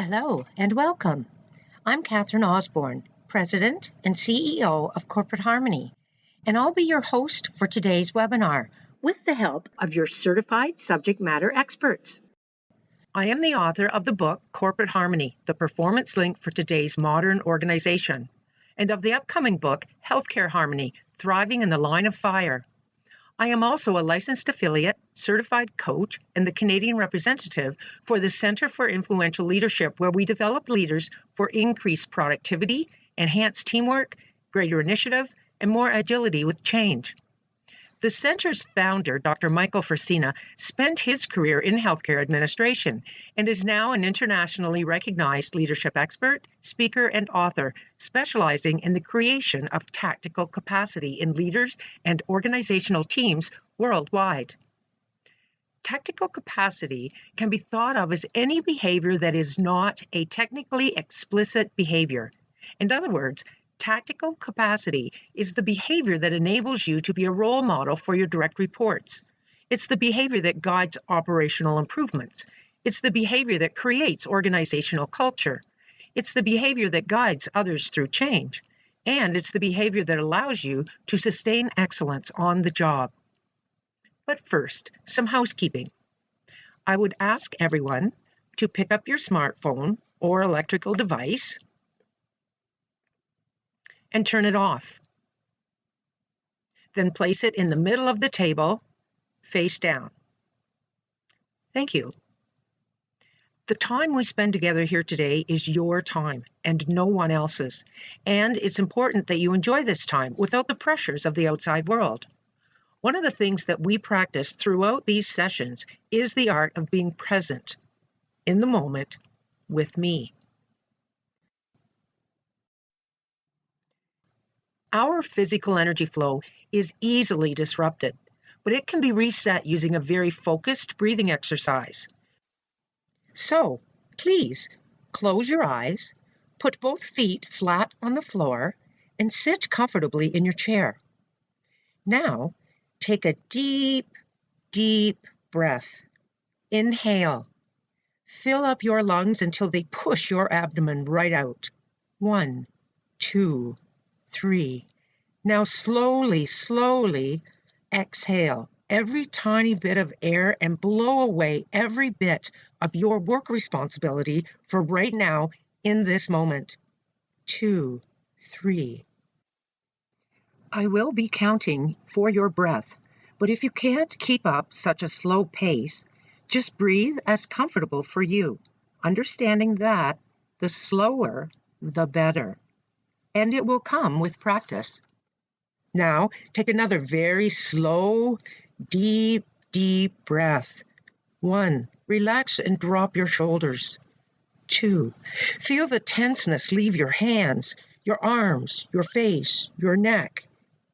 Hello and welcome. I'm Catherine Osborne, President and CEO of Corporate Harmony, and I'll be your host for today's webinar with the help of your certified subject matter experts. I am the author of the book Corporate Harmony, the Performance Link for Today's Modern Organization, and of the upcoming book Healthcare Harmony, Thriving in the Line of Fire. I am also a licensed affiliate, certified coach, and the Canadian representative for the Centre for Influential Leadership, where we develop leaders for increased productivity, enhanced teamwork, greater initiative, and more agility with change. The Centre's founder, Dr. Michael Frisina, spent his career in healthcare administration and is now an internationally recognized leadership expert, speaker, and author, specializing in the creation of tactical capacity in leaders and organizational teams worldwide. Tactical capacity can be thought of as any behavior that is not a technically explicit behavior. In other words, tactical capacity is the behavior that enables you to be a role model for your direct reports. It's the behavior that guides operational improvements. It's the behavior that creates organizational culture. It's the behavior that guides others through change. And it's the behavior that allows you to sustain excellence on the job. But first, some housekeeping. I would ask everyone to pick up your smartphone or electrical device and turn it off. Then place it in the middle of the table, face down. Thank you. The time we spend together here today is your time and no one else's. And it's important that you enjoy this time without the pressures of the outside world. One of the things that we practice throughout these sessions is the art of being present in the moment with me. Our physical energy flow is easily disrupted, but it can be reset using a very focused breathing exercise. So, please close your eyes, put both feet flat on the floor, and sit comfortably in your chair. Now, take a deep, deep breath. Inhale. Fill up your lungs until they push your abdomen right out. 1, 2, 3. Now slowly, slowly exhale every tiny bit of air and blow away every bit of your work responsibility for right now in this moment. 2, 3. I will be counting for your breath, but if you can't keep up such a slow pace, just breathe as comfortable for you, understanding that the slower, the better. And it will come with practice. Now, take another very slow, deep, deep breath. 1, relax and drop your shoulders. 2, feel the tenseness leave your hands, your arms, your face, your neck.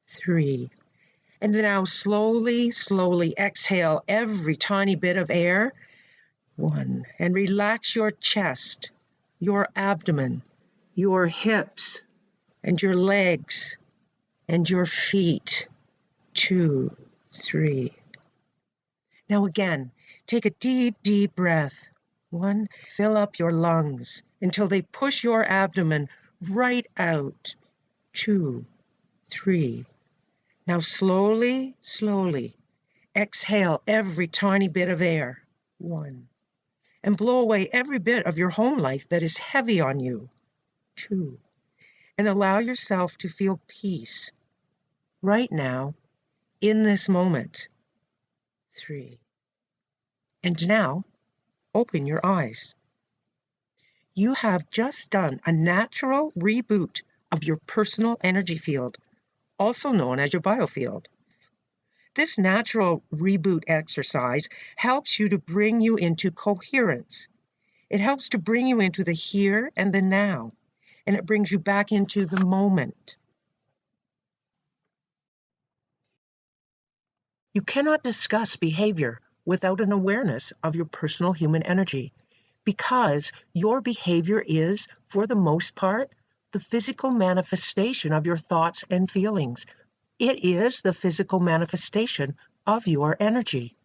3, and now slowly, slowly exhale every tiny bit of air. 1, and relax your chest, your abdomen, your hips, and your legs, and your feet. 2, 3. Now again, take a deep, deep breath. 1, fill up your lungs until they push your abdomen right out. 2, 3. Now slowly, slowly, exhale every tiny bit of air. 1. And blow away every bit of your home life that is heavy on you. 2. And allow yourself to feel peace right now in this moment. 3. And now, open your eyes. You have just done a natural reboot of your personal energy field, also known as your biofield. This natural reboot exercise helps you to bring you into coherence. It helps to bring you into the here and the now, and it brings you back into the moment. You cannot discuss behavior without an awareness of your personal human energy, because your behavior is, for the most part, the physical manifestation of your thoughts and feelings. It is the physical manifestation of your energy.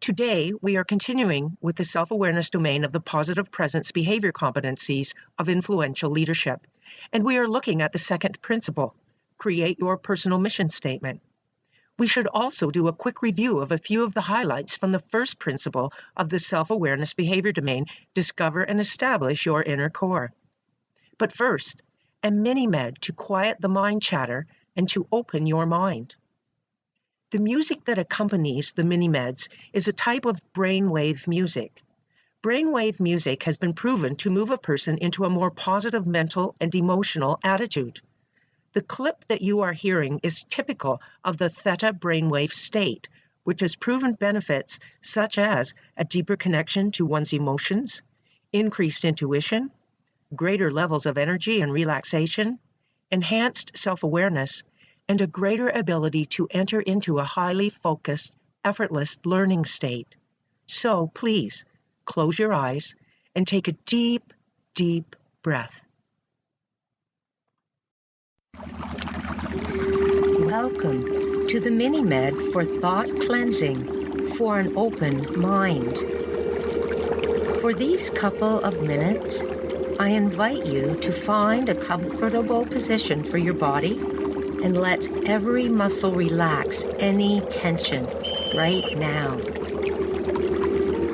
Today, we are continuing with the self-awareness domain of the positive presence behavior competencies of influential leadership, and we are looking at the second principle, create your personal mission statement. We should also do a quick review of a few of the highlights from the first principle of the self-awareness behavior domain, discover and establish your inner core. But first, a mini-med to quiet the mind chatter and to open your mind. The music that accompanies the mini-meds is a type of brainwave music. Brainwave music has been proven to move a person into a more positive mental and emotional attitude. The clip that you are hearing is typical of the theta brainwave state, which has proven benefits such as a deeper connection to one's emotions, increased intuition, greater levels of energy and relaxation, enhanced self-awareness, and a greater ability to enter into a highly focused, effortless learning state. So please, close your eyes and take a deep, deep breath. Welcome to the mini-med for thought cleansing for an open mind. For these couple of minutes, I invite you to find a comfortable position for your body and let every muscle relax any tension right now.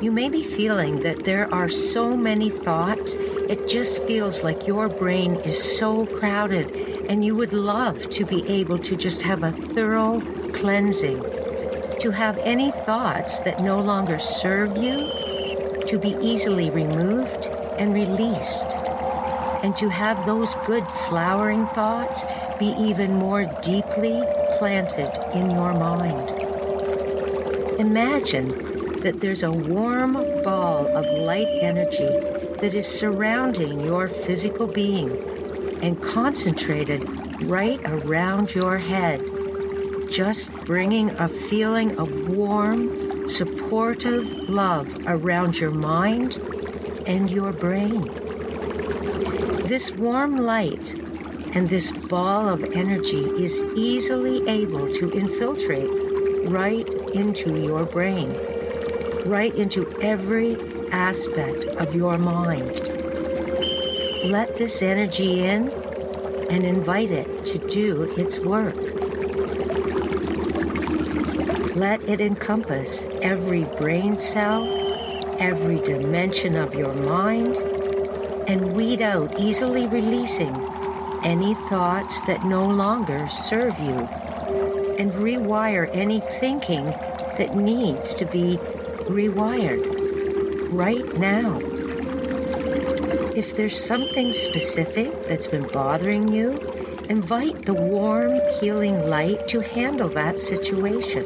You may be feeling that there are so many thoughts, it just feels like your brain is so crowded and you would love to be able to just have a thorough cleansing, to have any thoughts that no longer serve you, to be easily removed and released, and to have those good flowering thoughts be even more deeply planted in your mind. Imagine that there's a warm ball of light energy that is surrounding your physical being and concentrated right around your head, just bringing a feeling of warm, supportive love around your mind and your brain. This warm light and this ball of energy is easily able to infiltrate right into your brain, right into every aspect of your mind. Let this energy in and invite it to do its work. Let it encompass every brain cell, every dimension of your mind, and weed out, easily releasing any thoughts that no longer serve you, and rewire any thinking that needs to be rewired right now. If there's something specific that's been bothering you, invite the warm, healing light to handle that situation,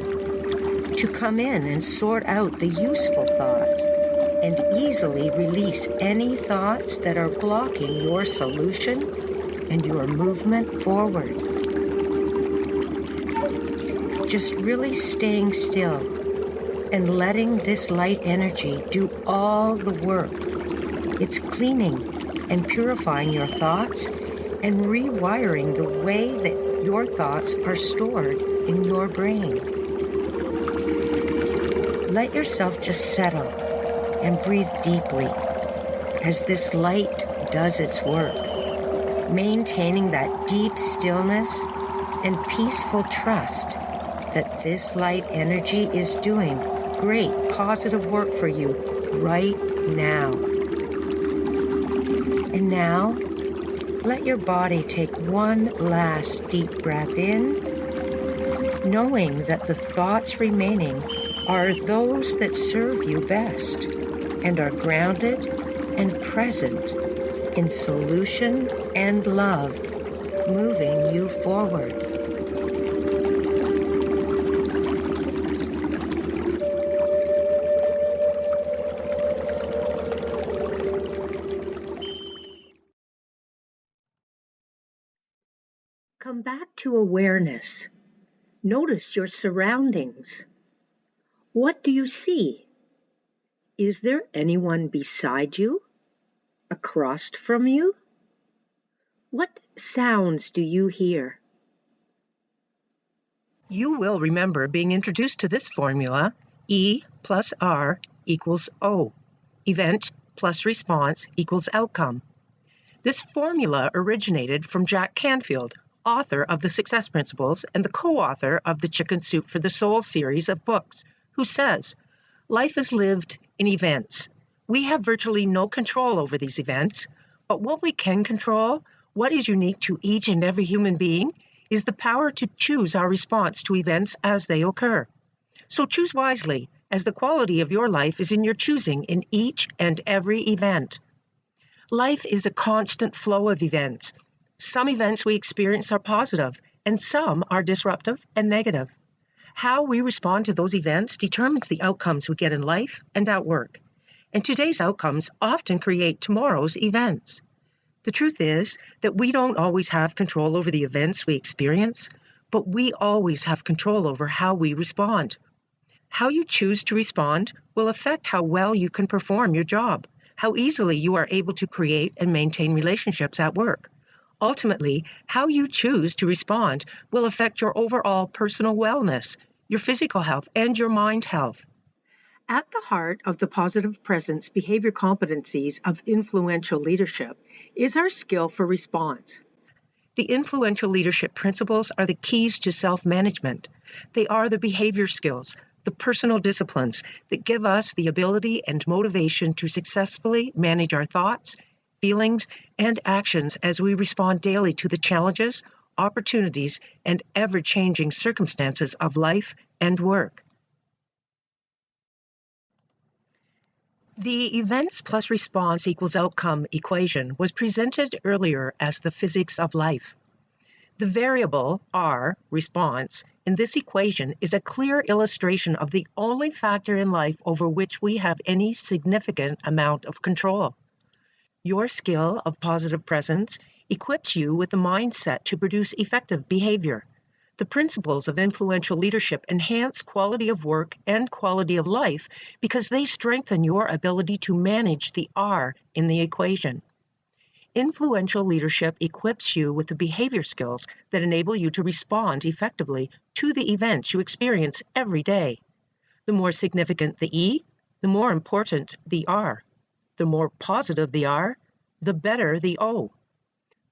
to come in and sort out the useful thoughts, and easily release any thoughts that are blocking your solution and your movement forward. Just really staying still and letting this light energy do all the work. It's cleaning and purifying your thoughts and rewiring the way that your thoughts are stored in your brain. Let yourself just settle and breathe deeply as this light does its work, maintaining that deep stillness and peaceful trust that this light energy is doing great positive work for you right now. And now, let your body take one last deep breath in, knowing that the thoughts remaining are those that serve you best and are grounded and present in solution and love, moving you forward. Come back to awareness. Notice your surroundings. What do you see? Is there anyone beside you? Across from you? What sounds do you hear? You will remember being introduced to this formula E plus R equals O. Event plus response equals outcome. This formula originated from Jack Canfield, author of The Success Principles and the co-author of the Chicken Soup for the Soul series of books, who says, "Life is lived in events. We have virtually no control over these events, but what we can control, what is unique to each and every human being, is the power to choose our response to events as they occur. So choose wisely, as the quality of your life is in your choosing in each and every event." Life is a constant flow of events. Some events we experience are positive, and some are disruptive and negative. How we respond to those events determines the outcomes we get in life and at work. And today's outcomes often create tomorrow's events. The truth is that we don't always have control over the events we experience, but we always have control over how we respond. How you choose to respond will affect how well you can perform your job, how easily you are able to create and maintain relationships at work. Ultimately, how you choose to respond will affect your overall personal wellness, your physical health, and your mind health. At the heart of the positive presence behavior competencies of influential leadership is our skill for response. The influential leadership principles are the keys to self-management. They are the behavior skills, the personal disciplines that give us the ability and motivation to successfully manage our thoughts, feelings, and actions as we respond daily to the challenges, opportunities, and ever-changing circumstances of life and work. The events plus response equals outcome equation was presented earlier as the physics of life. The variable, R, response, in this equation is a clear illustration of the only factor in life over which we have any significant amount of control. Your skill of positive presence equips you with the mindset to produce effective behavior. The principles of influential leadership enhance quality of work and quality of life because they strengthen your ability to manage the R in the equation. Influential leadership equips you with the behavior skills that enable you to respond effectively to the events you experience every day. The more significant the E, the more important the R. The more positive the R, the better the O.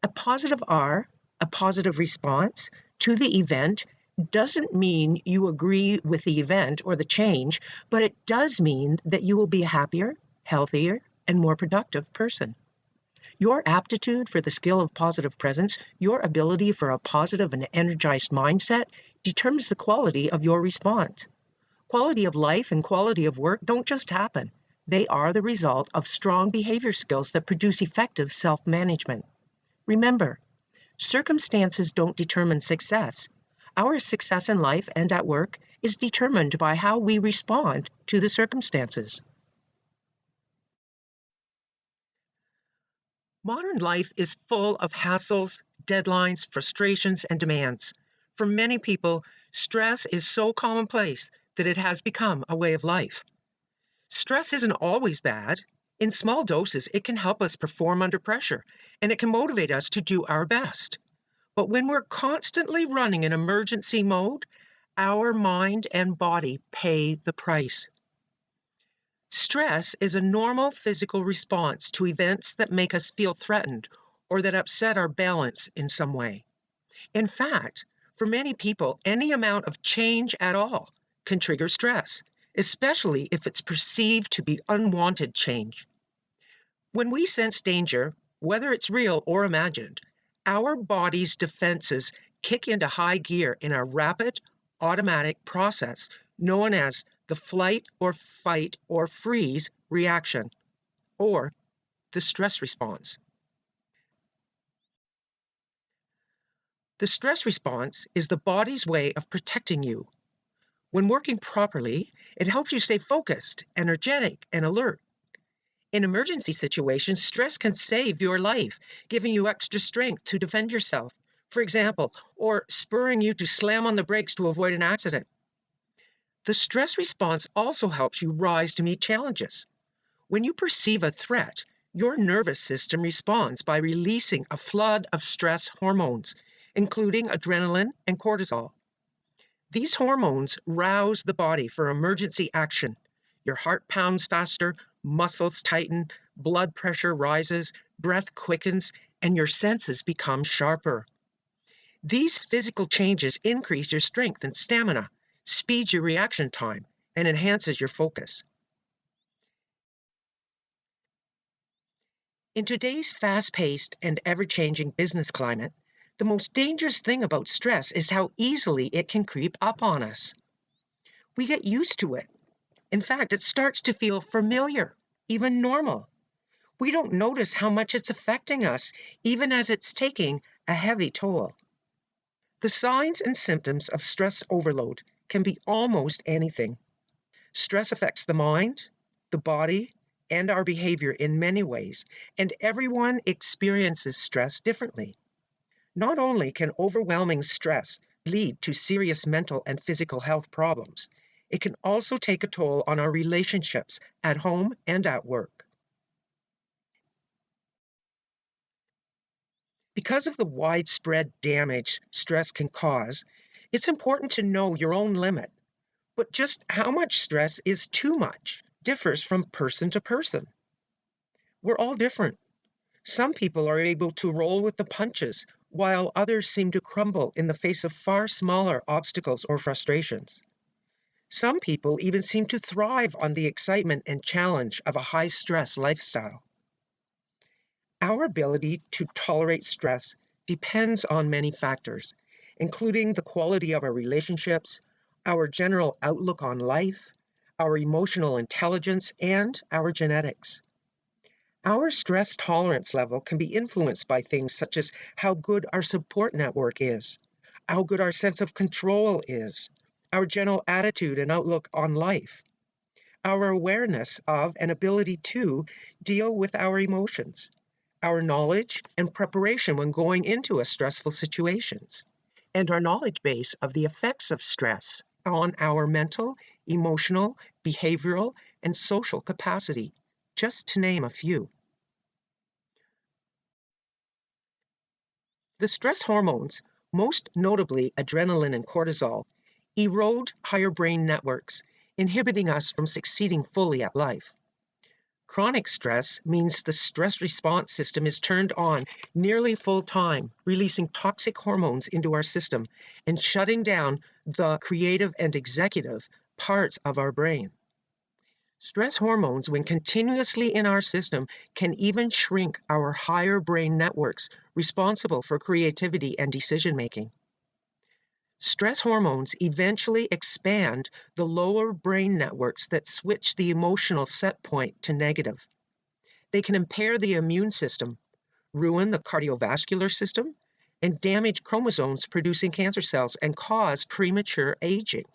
A positive R, a positive response to the event, doesn't mean you agree with the event or the change, but it does mean that you will be a happier, healthier, and more productive person. Your aptitude for the skill of positive presence, your ability for a positive and energized mindset, determines the quality of your response. Quality of life and quality of work don't just happen. They are the result of strong behavior skills that produce effective self-management. Remember, circumstances don't determine success. Our success in life and at work is determined by how we respond to the circumstances. Modern life is full of hassles, deadlines, frustrations, and demands. For many people, stress is so commonplace that it has become a way of life. Stress isn't always bad. In small doses, it can help us perform under pressure, and it can motivate us to do our best. But when we're constantly running in emergency mode, our mind and body pay the price. Stress is a normal physical response to events that make us feel threatened or that upset our balance in some way. In fact, for many people, any amount of change at all can trigger stress, especially if it's perceived to be unwanted change. When we sense danger, whether it's real or imagined, our body's defenses kick into high gear in a rapid, automatic process known as the flight or fight or freeze reaction, or the stress response. The stress response is the body's way of protecting you. When working properly, it helps you stay focused, energetic, and alert. In emergency situations, stress can save your life, giving you extra strength to defend yourself, for example, or spurring you to slam on the brakes to avoid an accident. The stress response also helps you rise to meet challenges. When you perceive a threat, your nervous system responds by releasing a flood of stress hormones, including adrenaline and cortisol. These hormones rouse the body for emergency action. Your heart pounds faster, muscles tighten, blood pressure rises, breath quickens, and your senses become sharper. These physical changes increase your strength and stamina, speeds your reaction time, and enhances your focus. In today's fast-paced and ever-changing business climate, the most dangerous thing about stress is how easily it can creep up on us. We get used to it. In fact, it starts to feel familiar, even normal. We don't notice how much it's affecting us, even as it's taking a heavy toll. The signs and symptoms of stress overload can be almost anything. Stress affects the mind, the body, and our behavior in many ways, and everyone experiences stress differently. Not only can overwhelming stress lead to serious mental and physical health problems, it can also take a toll on our relationships at home and at work. Because of the widespread damage stress can cause, it's important to know your own limit. But just how much stress is too much differs from person to person. We're all different. Some people are able to roll with the punches, while others seem to crumble in the face of far smaller obstacles or frustrations. Some people even seem to thrive on the excitement and challenge of a high stress lifestyle. Our ability to tolerate stress depends on many factors, including the quality of our relationships, our general outlook on life, our emotional intelligence, and our genetics. Our stress tolerance level can be influenced by things such as how good our support network is, how good our sense of control is, our general attitude and outlook on life, our awareness of and ability to deal with our emotions, our knowledge and preparation when going into a stressful situations, and our knowledge base of the effects of stress on our mental, emotional, behavioral, and social capacity, just to name a few. The stress hormones, most notably adrenaline and cortisol, erode higher brain networks, inhibiting us from succeeding fully at life. Chronic stress means the stress response system is turned on nearly full time, releasing toxic hormones into our system and shutting down the creative and executive parts of our brain. Stress hormones, when continuously in our system, can even shrink our higher brain networks responsible for creativity and decision making. Stress hormones eventually expand the lower brain networks that switch the emotional set point to negative. They can impair the immune system, ruin the cardiovascular system, and damage chromosomes producing cancer cells and cause premature aging.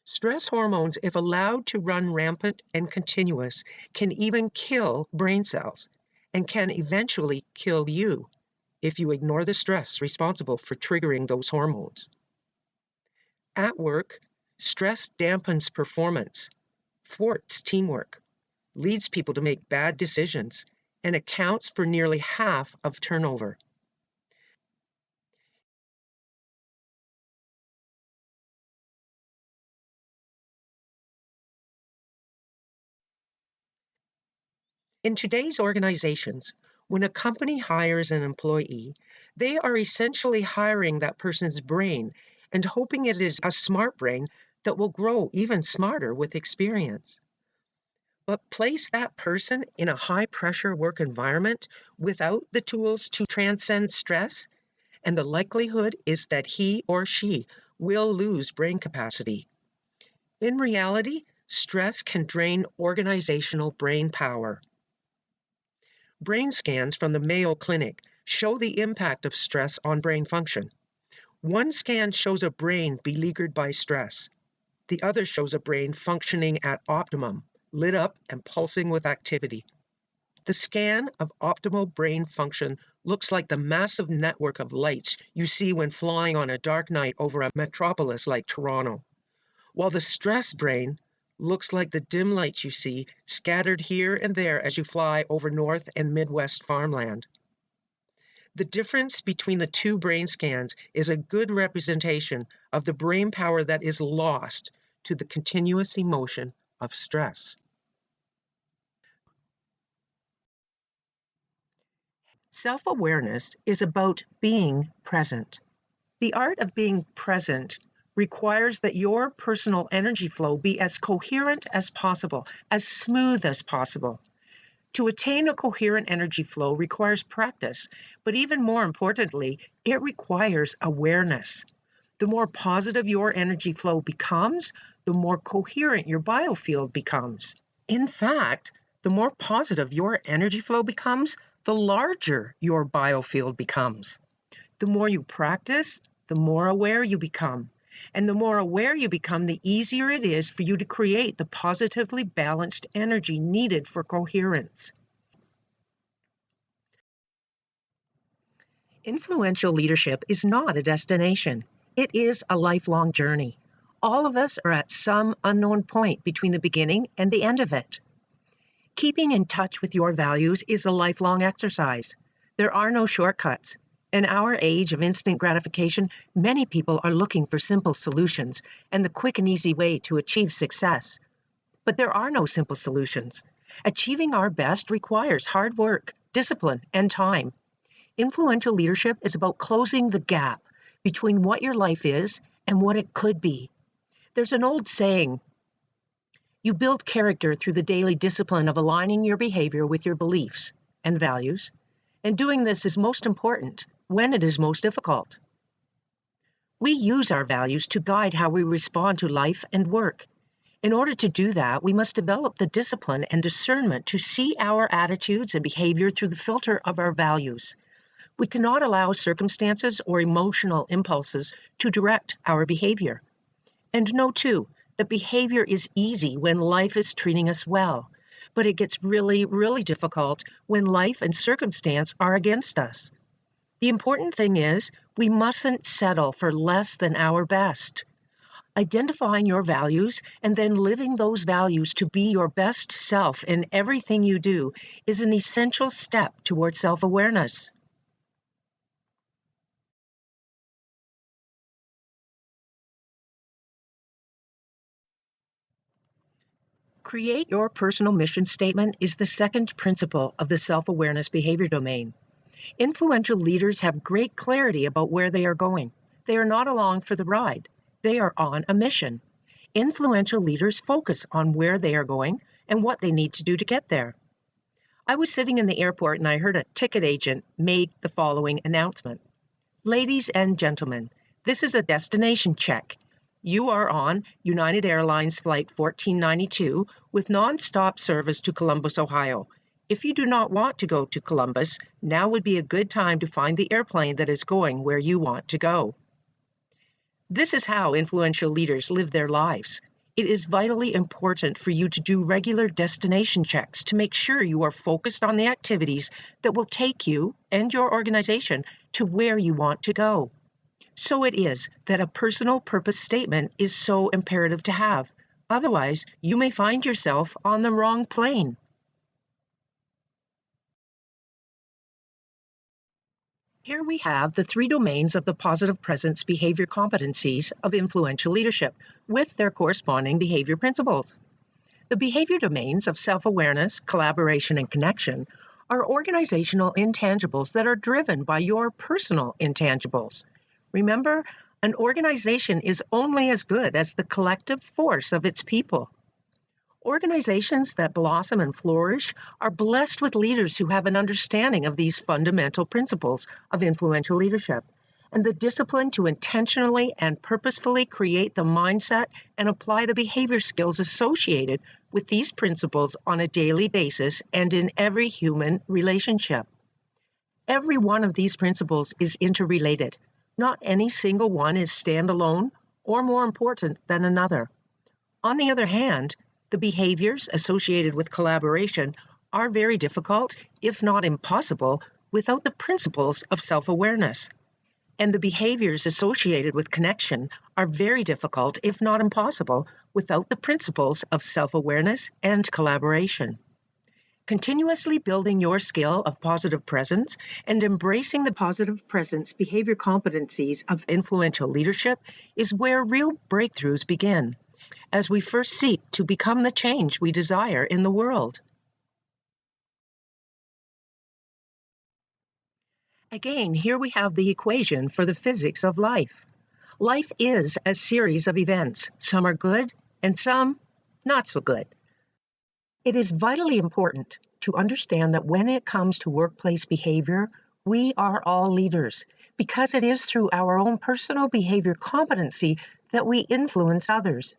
Stress hormones, if allowed to run rampant and continuous, can even kill brain cells and can eventually kill you if you ignore the stress responsible for triggering those hormones. At work, stress dampens performance, thwarts teamwork, leads people to make bad decisions, and accounts for nearly half of turnover. In today's organizations, when a company hires an employee, they are essentially hiring that person's brain and hoping it is a smart brain that will grow even smarter with experience. But place that person in a high pressure work environment without the tools to transcend stress, and the likelihood is that he or she will lose brain capacity. In reality, stress can drain organizational brain power. Brain scans from the Mayo Clinic show the impact of stress on brain function. One scan shows a brain beleaguered by stress. The other shows a brain functioning at optimum, lit up and pulsing with activity. The scan of optimal brain function looks like the massive network of lights you see when flying on a dark night over a metropolis like Toronto, while the stress brain looks like the dim lights you see scattered here and there as you fly over North and Midwest farmland. The difference between the two brain scans is a good representation of the brain power that is lost to the continuous emotion of stress. Self-awareness is about being present. The art of being present requires that your personal energy flow be as coherent as possible, as smooth as possible. To attain a coherent energy flow requires practice, but even more importantly, it requires awareness. The more positive your energy flow becomes, the more coherent your biofield becomes. In fact, the more positive your energy flow becomes, the larger your biofield becomes. The more you practice, the more aware you become. And the more aware you become, the easier it is for you to create the positively balanced energy needed for coherence. Influential leadership is not a destination. It is a lifelong journey. All of us are at some unknown point between the beginning and the end of it. Keeping in touch with your values is a lifelong exercise. There are no shortcuts. In our age of instant gratification, many people are looking for simple solutions and the quick and easy way to achieve success. But there are no simple solutions. Achieving our best requires hard work, discipline, and time. Influential leadership is about closing the gap between what your life is and what it could be. There's an old saying, you build character through the daily discipline of aligning your behavior with your beliefs and values, and doing this is most important when it is most difficult. We use our values to guide how we respond to life and work. In order to do that, we must develop the discipline and discernment to see our attitudes and behavior through the filter of our values. We cannot allow circumstances or emotional impulses to direct our behavior. And know, too, that behavior is easy when life is treating us well, but it gets really, really difficult when life and circumstance are against us. The important thing is we mustn't settle for less than our best. Identifying your values and then living those values to be your best self in everything you do is an essential step towards self-awareness. Create your personal mission statement is the second principle of the self-awareness behavior domain. Influential leaders have great clarity about where they are going. They are not along for the ride. They are on a mission. Influential leaders focus on where they are going and what they need to do to get there. I was sitting in the airport and I heard a ticket agent make the following announcement. Ladies and gentlemen, this is a destination check. You are on United Airlines Flight 1492 with non-stop service to Columbus, Ohio. If you do not want to go to Columbus, now would be a good time to find the airplane that is going where you want to go. This is how influential leaders live their lives. It is vitally important for you to do regular destination checks to make sure you are focused on the activities that will take you and your organization to where you want to go. So it is that a personal purpose statement is so imperative to have. Otherwise, you may find yourself on the wrong plane. Here we have the three domains of the positive presence behavior competencies of influential leadership with their corresponding behavior principles. The behavior domains of self-awareness, collaboration, and connection are organizational intangibles that are driven by your personal intangibles. Remember, an organization is only as good as the collective force of its people. Organizations that blossom and flourish are blessed with leaders who have an understanding of these fundamental principles of influential leadership and the discipline to intentionally and purposefully create the mindset and apply the behavior skills associated with these principles on a daily basis and in every human relationship. Every one of these principles is interrelated. Not any single one is standalone or more important than another. On the other hand, the behaviors associated with collaboration are very difficult, if not impossible, without the principles of self-awareness. And the behaviors associated with connection are very difficult, if not impossible, without the principles of self-awareness and collaboration. Continuously building your skill of positive presence and embracing the positive presence behavior competencies of influential leadership is where real breakthroughs begin, as we first seek to become the change we desire in the world. Again, here we have the equation for the physics of life. Life is a series of events. Some are good and some not so good. It is vitally important to understand that when it comes to workplace behavior, we are all leaders because it is through our own personal behavior competency that we influence others.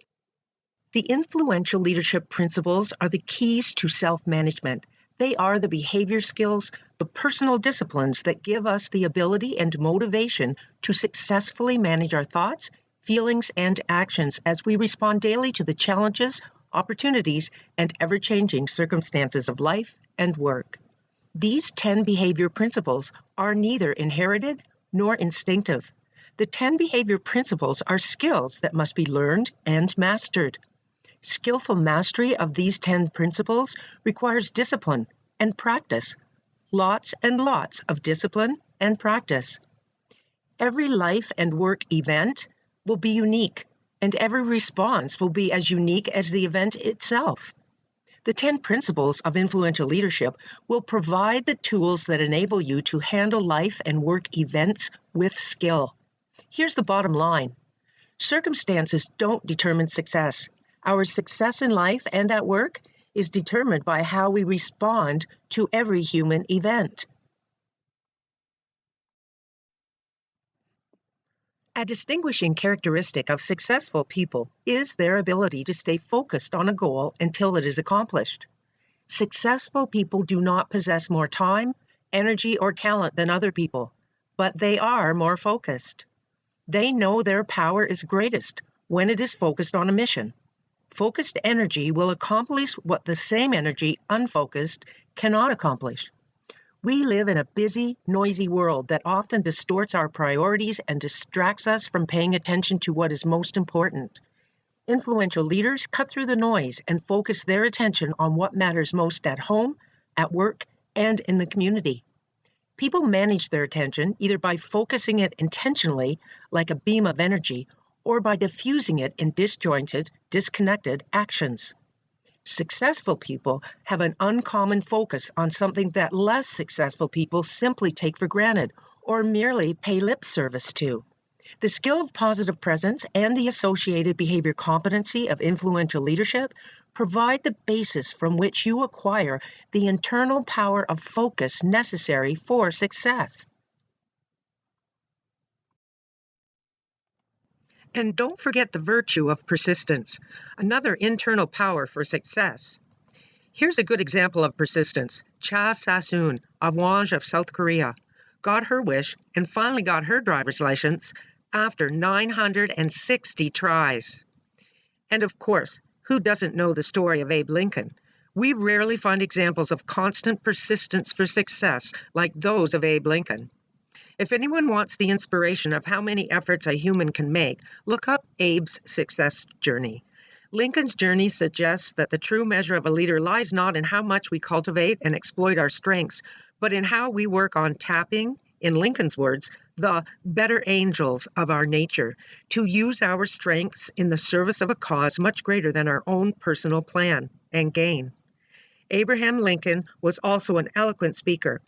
The influential leadership principles are the keys to self-management. They are the behavior skills, the personal disciplines that give us the ability and motivation to successfully manage our thoughts, feelings, and actions as we respond daily to the challenges, opportunities, and ever-changing circumstances of life and work. These 10 behavior principles are neither inherited nor instinctive. The 10 behavior principles are skills that must be learned and mastered. Skillful mastery of these 10 principles requires discipline and practice. Lots and lots of discipline and practice. Every life and work event will be unique, and every response will be as unique as the event itself. The 10 principles of influential leadership will provide the tools that enable you to handle life and work events with skill. Here's the bottom line. Circumstances don't determine success. Our success in life and at work is determined by how we respond to every human event. A distinguishing characteristic of successful people is their ability to stay focused on a goal until it is accomplished. Successful people do not possess more time, energy, or talent than other people, but they are more focused. They know their power is greatest when it is focused on a mission. Focused energy will accomplish what the same energy, unfocused, cannot accomplish. We live in a busy, noisy world that often distorts our priorities and distracts us from paying attention to what is most important. Influential leaders cut through the noise and focus their attention on what matters most at home, at work, and in the community. People manage their attention either by focusing it intentionally, like a beam of energy, or by diffusing it in disjointed, disconnected actions. Successful people have an uncommon focus on something that less successful people simply take for granted or merely pay lip service to. The skill of positive presence and the associated behavior competency of influential leadership provide the basis from which you acquire the internal power of focus necessary for success. And don't forget the virtue of persistence, another internal power for success. Here's a good example of persistence. Cha Sa-soon, a Wonge of South Korea, got her wish and finally got her driver's license after 960 tries. And of course, who doesn't know the story of Abe Lincoln? We rarely find examples of constant persistence for success like those of Abe Lincoln. If anyone wants the inspiration of how many efforts a human can make, look up Abe's success journey. Lincoln's journey suggests that the true measure of a leader lies not in how much we cultivate and exploit our strengths, but in how we work on tapping, in Lincoln's words, the better angels of our nature, to use our strengths in the service of a cause much greater than our own personal plan and gain. Abraham Lincoln was also an eloquent speaker.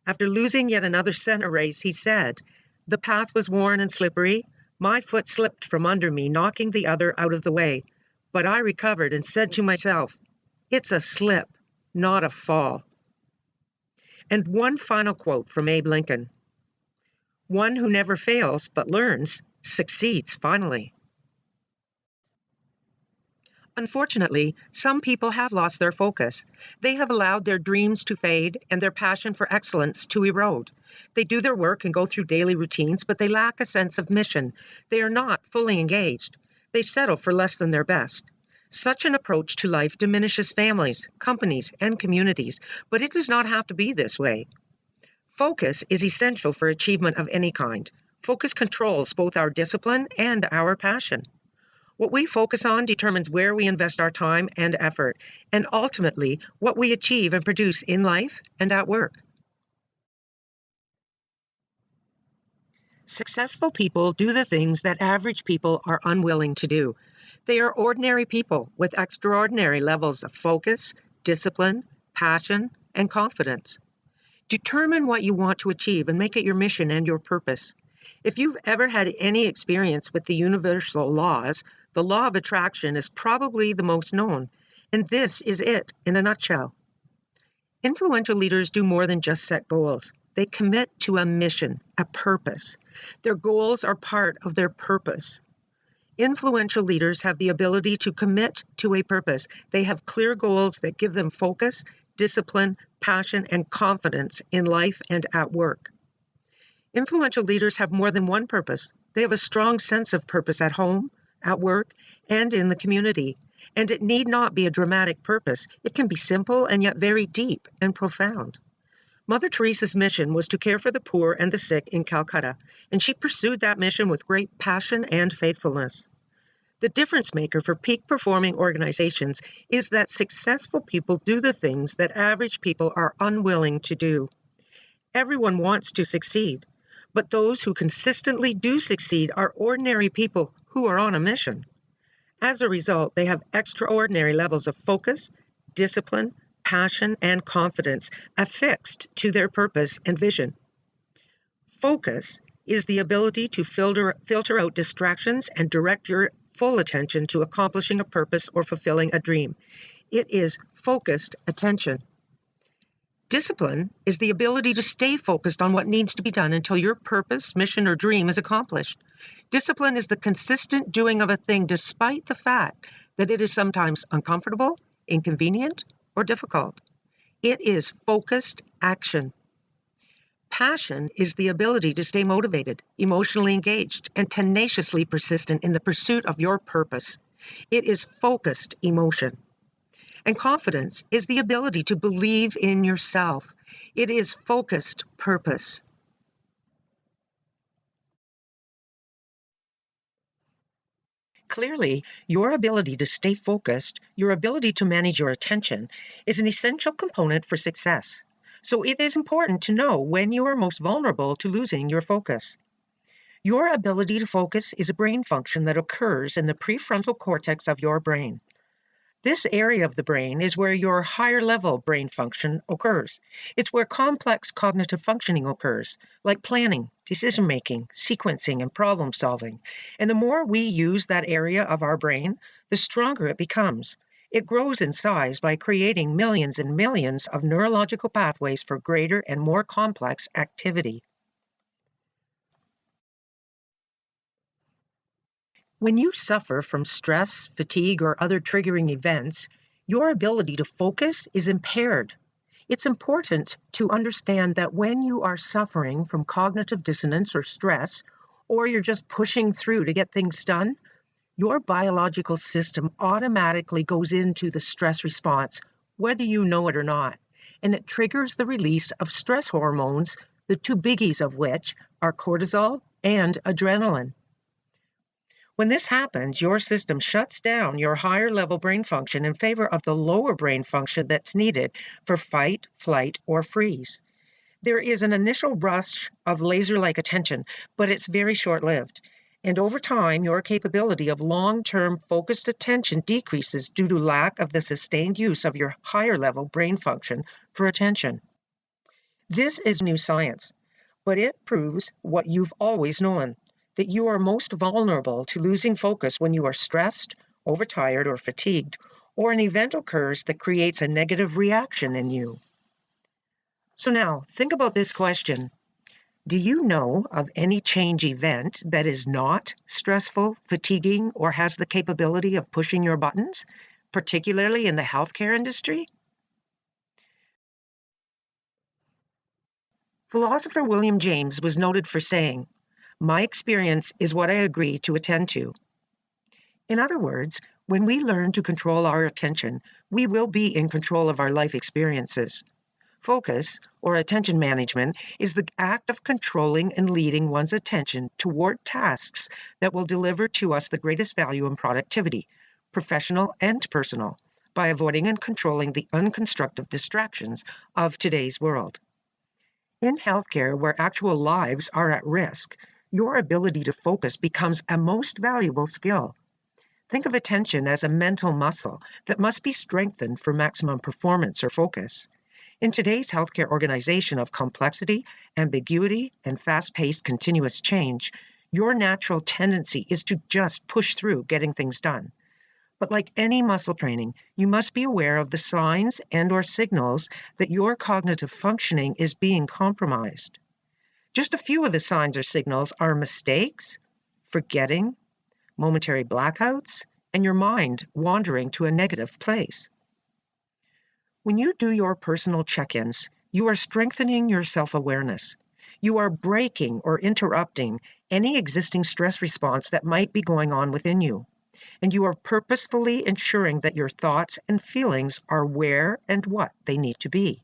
After losing yet another Senate race, he said, "The path was worn and slippery. My foot slipped from under me, knocking the other out of the way. But I recovered and said to myself, it's a slip, not a fall." And one final quote from Abe Lincoln. "One who never fails but learns succeeds finally." Unfortunately, some people have lost their focus. They have allowed their dreams to fade and their passion for excellence to erode. They do their work and go through daily routines, but they lack a sense of mission. They are not fully engaged. They settle for less than their best. Such an approach to life diminishes families, companies, and communities, but it does not have to be this way. Focus is essential for achievement of any kind. Focus controls both our discipline and our passion. What we focus on determines where we invest our time and effort, and ultimately what we achieve and produce in life and at work. Successful people do the things that average people are unwilling to do. They are ordinary people with extraordinary levels of focus, discipline, passion, and confidence. Determine what you want to achieve and make it your mission and your purpose. If you've ever had any experience with the universal laws, the law of attraction is probably the most known, and this is it in a nutshell. Influential leaders do more than just set goals. They commit to a mission, a purpose. Their goals are part of their purpose. Influential leaders have the ability to commit to a purpose. They have clear goals that give them focus, discipline, passion, and confidence in life and at work. Influential leaders have more than one purpose. They have a strong sense of purpose at home, at work, and in the community. And it need not be a dramatic purpose. It can be simple and yet very deep and profound. Mother Teresa's mission was to care for the poor and the sick in Calcutta, and she pursued that mission with great passion and faithfulness. The difference maker for peak performing organizations is that successful people do the things that average people are unwilling to do. Everyone wants to succeed, but those who consistently do succeed are ordinary people who are on a mission. As a result, they have extraordinary levels of focus, discipline, passion, and confidence affixed to their purpose and vision. Focus is the ability to filter out distractions and direct your full attention to accomplishing a purpose or fulfilling a dream. It is focused attention. Discipline is the ability to stay focused on what needs to be done until your purpose, mission, or dream is accomplished. Discipline is the consistent doing of a thing despite the fact that it is sometimes uncomfortable, inconvenient, or difficult. It is focused action. Passion is the ability to stay motivated, emotionally engaged, and tenaciously persistent in the pursuit of your purpose. It is focused emotion. And confidence is the ability to believe in yourself. It is focused purpose. Clearly, your ability to stay focused, your ability to manage your attention, is an essential component for success. So it is important to know when you are most vulnerable to losing your focus. Your ability to focus is a brain function that occurs in the prefrontal cortex of your brain. This area of the brain is where your higher level brain function occurs. It's where complex cognitive functioning occurs, like planning, decision making, sequencing, and problem solving. And the more we use that area of our brain, the stronger it becomes. It grows in size by creating millions and millions of neurological pathways for greater and more complex activity. When you suffer from stress, fatigue, or other triggering events, your ability to focus is impaired. It's important to understand that when you are suffering from cognitive dissonance or stress, or you're just pushing through to get things done, your biological system automatically goes into the stress response, whether you know it or not, and it triggers the release of stress hormones, the two biggies of which are cortisol and adrenaline. When this happens, your system shuts down your higher level brain function in favor of the lower brain function that's needed for fight, flight, or freeze. There is an initial rush of laser-like attention, but it's very short-lived. And over time, your capability of long-term focused attention decreases due to lack of the sustained use of your higher level brain function for attention. This is new science, but it proves what you've always known, that you are most vulnerable to losing focus when you are stressed, overtired, or fatigued, or an event occurs that creates a negative reaction in you. So now, think about this question. Do you know of any change event that is not stressful, fatiguing, or has the capability of pushing your buttons, particularly in the healthcare industry? Philosopher William James was noted for saying, "My experience is what I agree to attend to." In other words, when we learn to control our attention, we will be in control of our life experiences. Focus, or attention management, is the act of controlling and leading one's attention toward tasks that will deliver to us the greatest value and productivity, professional and personal, by avoiding and controlling the unconstructive distractions of today's world. In healthcare, where actual lives are at risk, your ability to focus becomes a most valuable skill. Think of attention as a mental muscle that must be strengthened for maximum performance or focus. In today's healthcare organization of complexity, ambiguity, and fast-paced continuous change, your natural tendency is to just push through getting things done. But like any muscle training, you must be aware of the signs and/or signals that your cognitive functioning is being compromised. Just a few of the signs or signals are mistakes, forgetting, momentary blackouts, and your mind wandering to a negative place. When you do your personal check-ins, you are strengthening your self-awareness. You are breaking or interrupting any existing stress response that might be going on within you. And you are purposefully ensuring that your thoughts and feelings are where and what they need to be,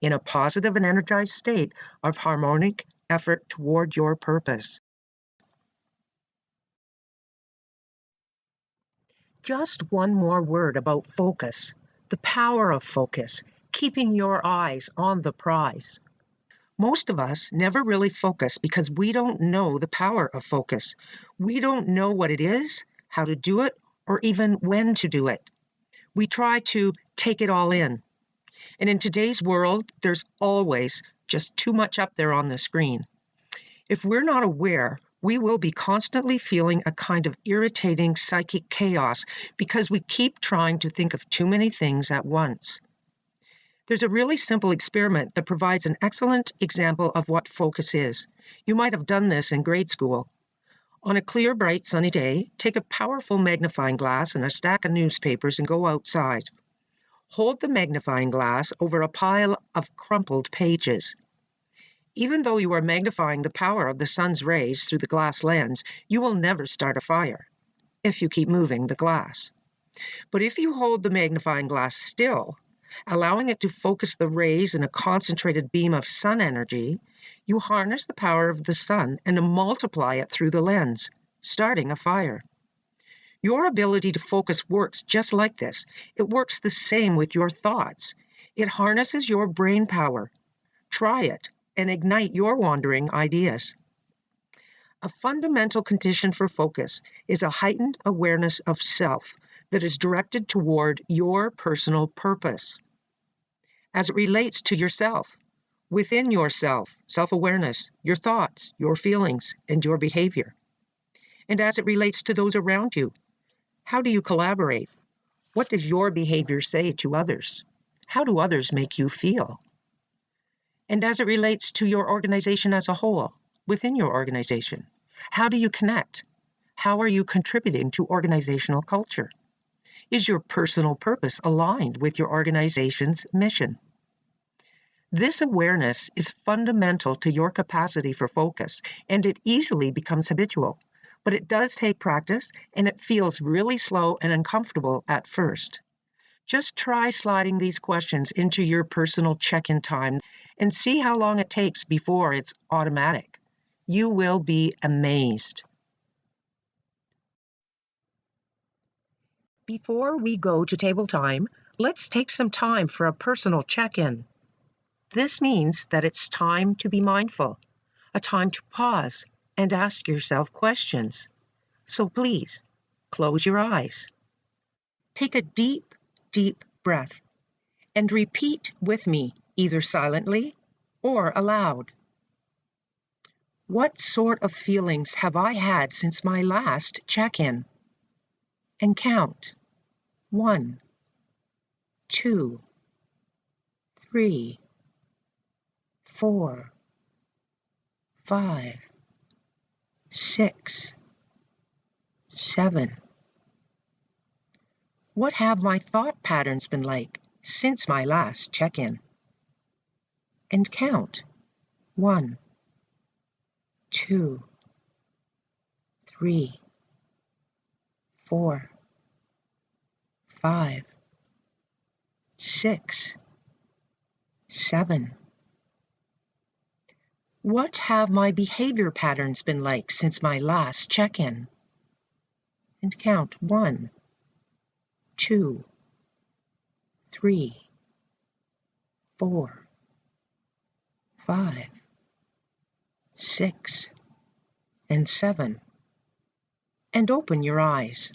in a positive and energized state of harmonic effort toward your purpose. Just one more word about focus. The power of focus, keeping your eyes on the prize. Most of us never really focus because we don't know the power of focus. We don't know what it is, how to do it, or even when to do it. We try to take it all in. And in today's world, there's always just too much up there on the screen. If we're not aware, we will be constantly feeling a kind of irritating psychic chaos because we keep trying to think of too many things at once. There's a really simple experiment that provides an excellent example of what focus is. You might have done this in grade school. On a clear, bright, sunny day, take a powerful magnifying glass and a stack of newspapers and go outside. Hold the magnifying glass over a pile of crumpled pages. Even though you are magnifying the power of the sun's rays through the glass lens, you will never start a fire if you keep moving the glass. But if you hold the magnifying glass still, allowing it to focus the rays in a concentrated beam of sun energy, you harness the power of the sun and multiply it through the lens, starting a fire. Your ability to focus works just like this. It works the same with your thoughts. It harnesses your brain power. Try it and ignite your wandering ideas. A fundamental condition for focus is a heightened awareness of self that is directed toward your personal purpose. As it relates to yourself, within yourself, self-awareness, your thoughts, your feelings, and your behavior. And as it relates to those around you, how do you collaborate? What does your behavior say to others? How do others make you feel? And as it relates to your organization as a whole, within your organization, how do you connect? How are you contributing to organizational culture? Is your personal purpose aligned with your organization's mission? This awareness is fundamental to your capacity for focus, and it easily becomes habitual. But it does take practice, and it feels really slow and uncomfortable at first. Just try sliding these questions into your personal check-in time and see how long it takes before it's automatic. You will be amazed. Before we go to table time, let's take some time for a personal check-in. This means that it's time to be mindful, a time to pause and ask yourself questions. So please, close your eyes. Take a deep, deep breath and repeat with me, either silently or aloud. What sort of feelings have I had since my last check-in? And count. 1, 2, 3, 4, 5, 6, 7. What have my thought patterns been like since my last check-in? And count. 1, 2, 3, 4, 5, 6, 7. What have my behavior patterns been like since my last check-in? And count 1, 2, 3, 4, 5, 6, and 7. And open your eyes.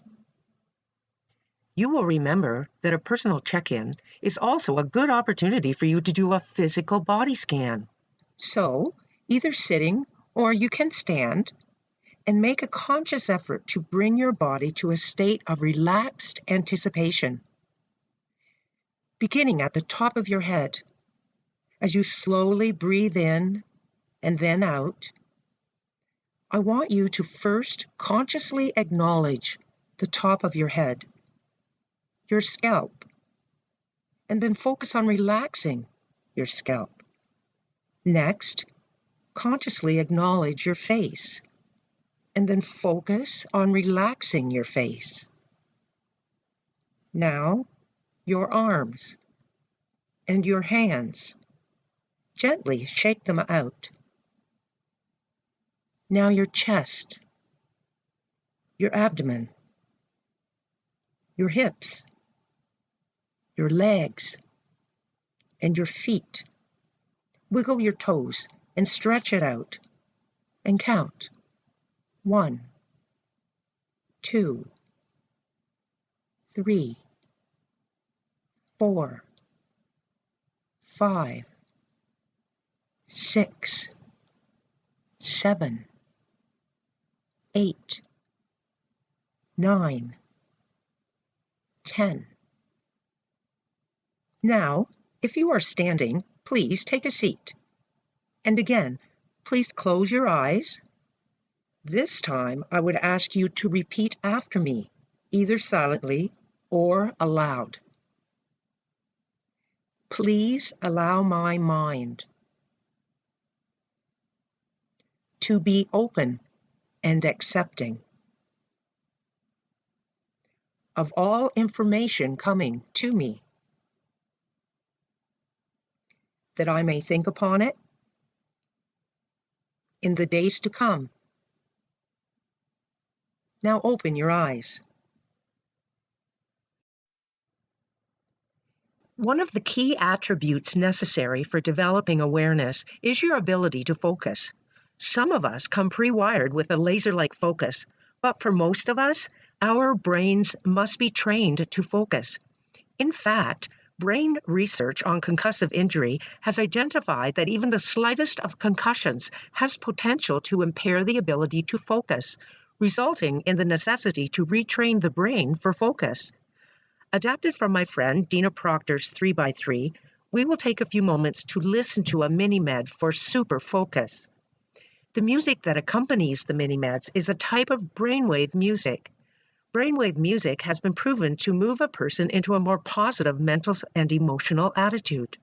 You will remember that a personal check-in is also a good opportunity for you to do a physical body scan. So, either sitting or you can stand, and make a conscious effort to bring your body to a state of relaxed anticipation. Beginning at the top of your head, as you slowly breathe in and then out, I want you to first consciously acknowledge the top of your head, your scalp, and then focus on relaxing your scalp. Next, consciously acknowledge your face, and then focus on relaxing your face. Now, your arms and your hands. Gently shake them out. Now your chest, your abdomen, your hips, your legs, and your feet. Wiggle your toes and stretch it out and count. 1, 2, 3, 4, 5, 6, 7, 8, 9, 10. Now, if you are standing, please take a seat. And again, please close your eyes. This time, I would ask you to repeat after me, either silently or aloud. Please allow my mind to be open and accepting of all information coming to me, that I may think upon it in the days to come. Now open your eyes. One of the key attributes necessary for developing awareness is your ability to focus. Some of us come pre-wired with a laser-like focus, but for most of us, our brains must be trained to focus. In fact, brain research on concussive injury has identified that even the slightest of concussions has potential to impair the ability to focus, resulting in the necessity to retrain the brain for focus. Adapted from my friend Dina Proctor's 3x3, we will take a few moments to listen to a mini-med for super focus. The music that accompanies the mini-meds is a type of brainwave music. Brainwave music has been proven to move a person into a more positive mental and emotional attitude.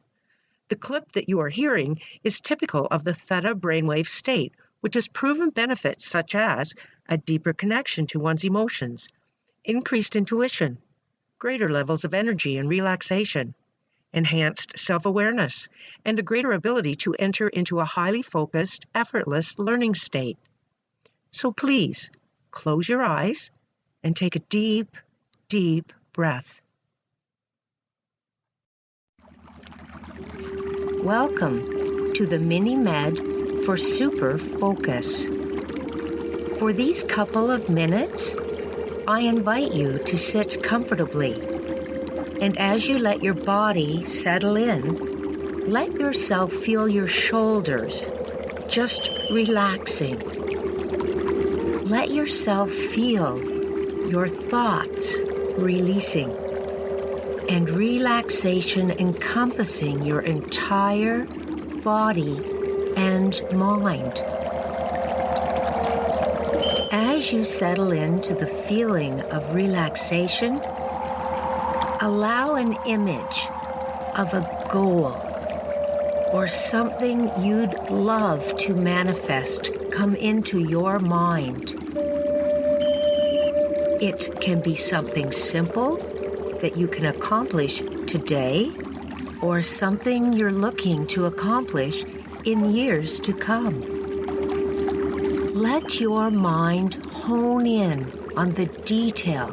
The clip that you are hearing is typical of the theta brainwave state, which has proven benefits such as a deeper connection to one's emotions, increased intuition, greater levels of energy and relaxation, enhanced self-awareness, and a greater ability to enter into a highly focused, effortless learning state. So please, close your eyes and take a deep, deep breath. Welcome to the mini-med for super focus. For these couple of minutes, I invite you to sit comfortably, and as you let your body settle in, let yourself feel your shoulders just relaxing. Let yourself feel your thoughts releasing, and relaxation encompassing your entire body and mind. As you settle into the feeling of relaxation, allow an image of a goal or something you'd love to manifest come into your mind. It can be something simple that you can accomplish today or something you're looking to accomplish in years to come. Let your mind hone in on the detail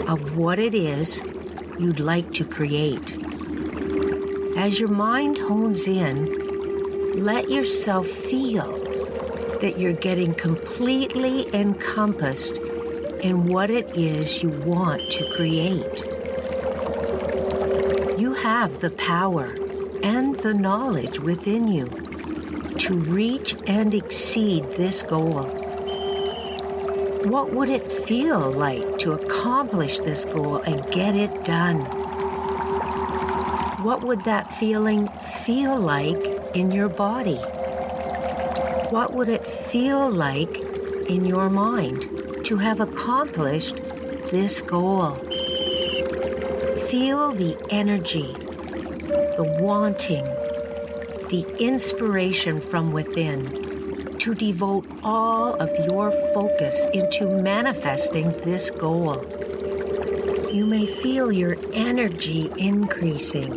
of what it is you'd like to create. As your mind hones in, let yourself feel that you're getting completely encompassed in what it is you want to create. You have the power and the knowledge within you to reach and exceed this goal. What would it feel like to accomplish this goal and get it done? What would that feeling feel like in your body? What would it feel like in your mind to have accomplished this goal? Feel the energy, the wanting, the inspiration from within to devote all of your focus into manifesting this goal. You may feel your energy increasing.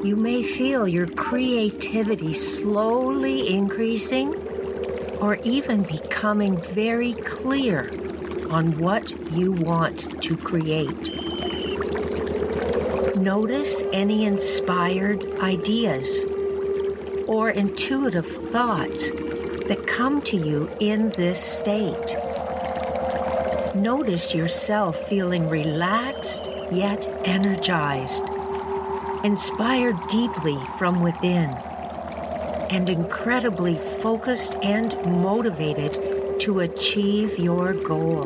You may feel your creativity slowly increasing or even becoming very clear on what you want to create. Notice any inspired ideas or intuitive thoughts that come to you in this state. Notice yourself feeling relaxed yet energized, inspired deeply from within, and incredibly focused and motivated to achieve your goal.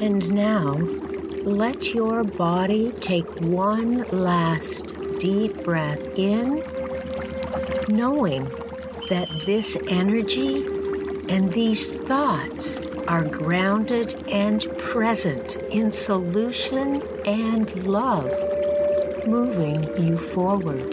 And now, let your body take one last deep breath in, knowing that this energy and these thoughts are grounded and present in solution and love, moving you forward.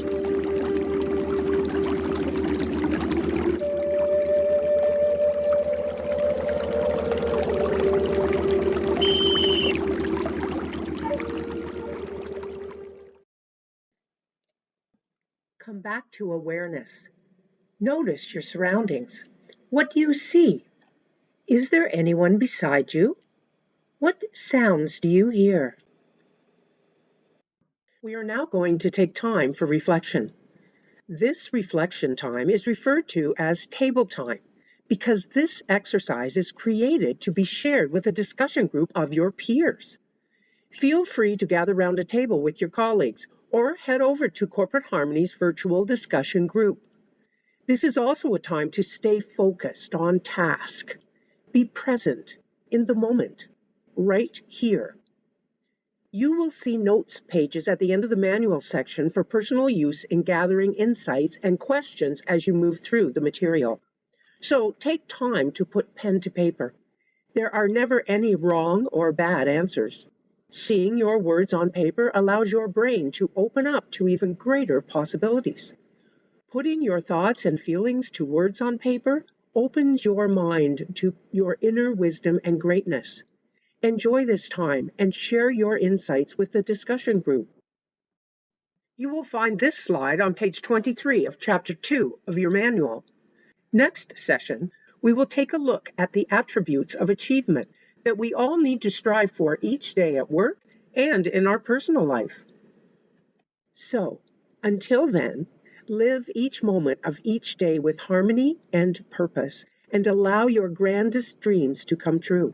Come back to awareness. Notice your surroundings. What do you see? Is there anyone beside you? What sounds do you hear? We are now going to take time for reflection. This reflection time is referred to as table time because this exercise is created to be shared with a discussion group of your peers. Feel free to gather around a table with your colleagues or head over to Corporate Harmony's virtual discussion group. This is also a time to stay focused on task. Be present in the moment, right here. You will see notes pages at the end of the manual section for personal use in gathering insights and questions as you move through the material. So take time to put pen to paper. There are never any wrong or bad answers. Seeing your words on paper allows your brain to open up to even greater possibilities. Putting your thoughts and feelings to words on paper opens your mind to your inner wisdom and greatness. Enjoy this time and share your insights with the discussion group. You will find this slide on page 23 of Chapter 2 of your manual. Next session, we will take a look at the attributes of achievement that we all need to strive for each day at work and in our personal life. So, until then, live each moment of each day with harmony and purpose, and allow your grandest dreams to come true.